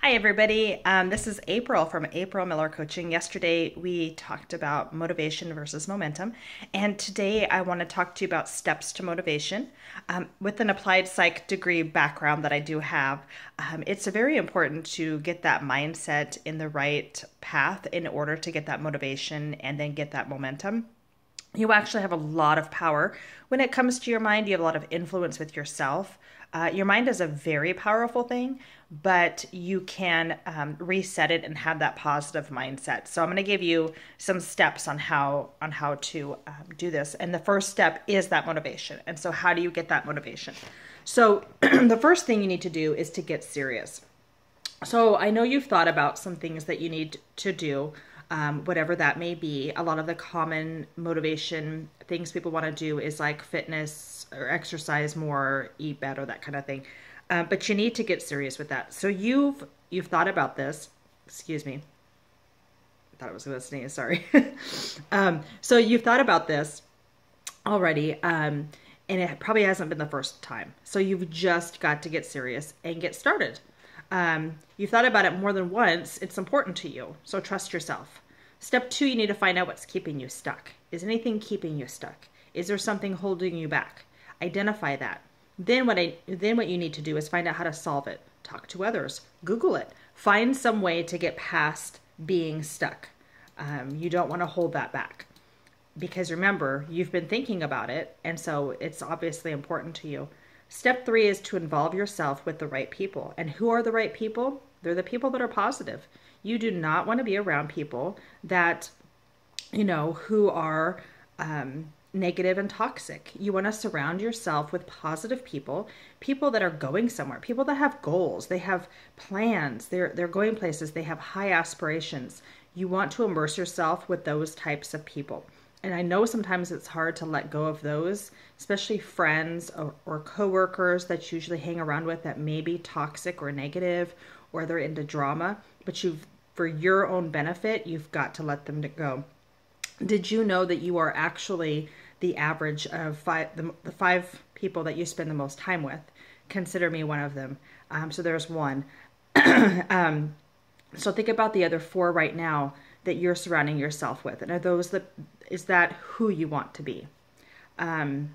Hi, everybody. This is April from April Miller Coaching. Yesterday, we talked about motivation versus momentum. And today, I want to talk to you about steps to motivation. With an applied psych degree background that I do have, it's very important to get that mindset in the right path in order to get that motivation and then get that momentum. You actually have a lot of power when it comes to your mind. You have a lot of influence with yourself. Your mind is a very powerful thing, but you can reset it and have that positive mindset. So I'm going to give you some steps on how to do this. And the first step is that motivation. And so how do you get that motivation? So the first thing you need to do is to get serious. So I know you've thought about some things that you need to do, whatever that may be. A lot of the common motivation things people want to do is like fitness or exercise more, eat better, that kind of thing. But you need to get serious with that. So you've thought about this. Excuse me. I thought I was going to sneeze. Sorry. So you've thought about this already, and it probably hasn't been the first time. So you've just got to get serious and get started. You've thought about it more than once. It's important to you. So trust yourself. Step 2, you need to find out what's keeping you stuck. Is anything keeping you stuck? Is there something holding you back? Identify that. Then what you need to do is find out how to solve it. Talk to others. Google it. Find some way to get past being stuck. You don't want to hold that back. Because remember, you've been thinking about it, and so it's obviously important to you. Step 3 is to involve yourself with the right people. And who are the right people? They're the people that are positive. You do not want to be around people that, who are negative and toxic. You want to surround yourself with positive people, people that are going somewhere, people that have goals, they have plans, they're going places, they have high aspirations. You want to immerse yourself with those types of people. And I know sometimes it's hard to let go of those, especially friends or coworkers that you usually hang around with that may be toxic or negative, or they're into drama, but for your own benefit, you've got to let them go. Did you know that you are actually the average of the 5 people that you spend the most time with? Consider me one of them. So there's one. So think about the other 4 right now that you're surrounding yourself with. And is that who you want to be? You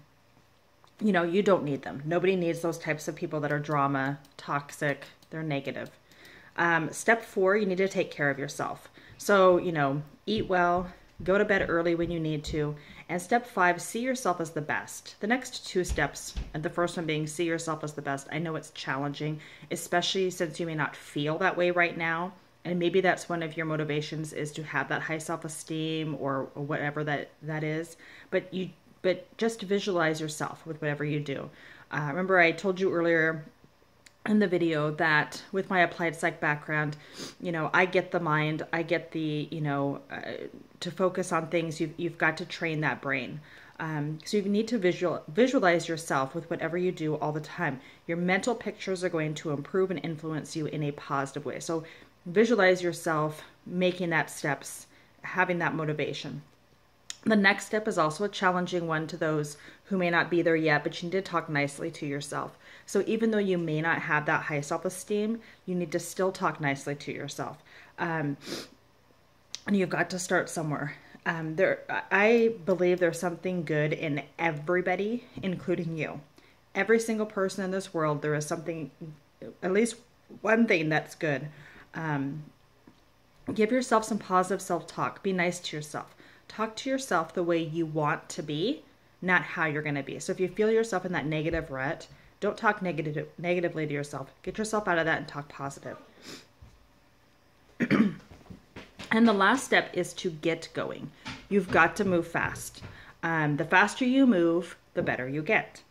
don't need them. Nobody needs those types of people that are drama, toxic, they're negative. Step 4, you need to take care of yourself. So, eat well, go to bed early when you need to. And step 5, see yourself as the best. The next 2 steps, and the first one being see yourself as the best. I know it's challenging, especially since you may not feel that way right now. And maybe that's one of your motivations is to have that high self-esteem or whatever that is. But just visualize yourself with whatever you do. Remember I told you earlier in the video that with my applied psych background, I get the mind, I get the, to focus on things, you've got to train that brain. So you need to visualize yourself with whatever you do all the time. Your mental pictures are going to improve and influence you in a positive way. So visualize yourself making that steps, having that motivation. The next step is also a challenging one to those who may not be there yet, but you need to talk nicely to yourself. So even though you may not have that high self-esteem, you need to still talk nicely to yourself. And you've got to start somewhere. I believe there's something good in everybody, including you. Every single person in this world, there is something, at least one thing that's good. Give yourself some positive self-talk. Be nice to yourself. Talk to yourself the way you want to be, not how you're going to be. So if you feel yourself in that negative rut, don't talk negatively to yourself. Get yourself out of that and talk positive. And the last step is to get going. You've got to move fast. The faster you move, the better you get.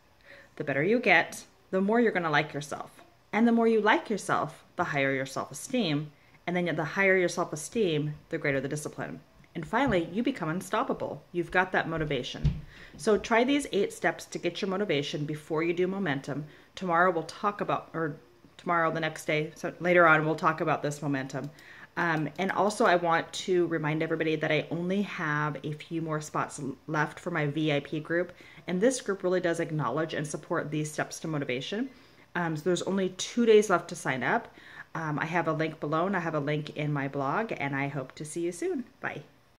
The better you get, the more you're going to like yourself. And the more you like yourself, the higher your self-esteem. And then the higher your self-esteem, the greater the discipline. And finally, you become unstoppable. You've got that motivation. So try these 8 steps to get your motivation before you do momentum. Tomorrow the next day, so later on, we'll talk about this momentum. And also I want to remind everybody that I only have a few more spots left for my VIP group. And this group really does acknowledge and support these steps to motivation. So there's only 2 days left to sign up. I have a link below and I have a link in my blog, and I hope to see you soon. Bye.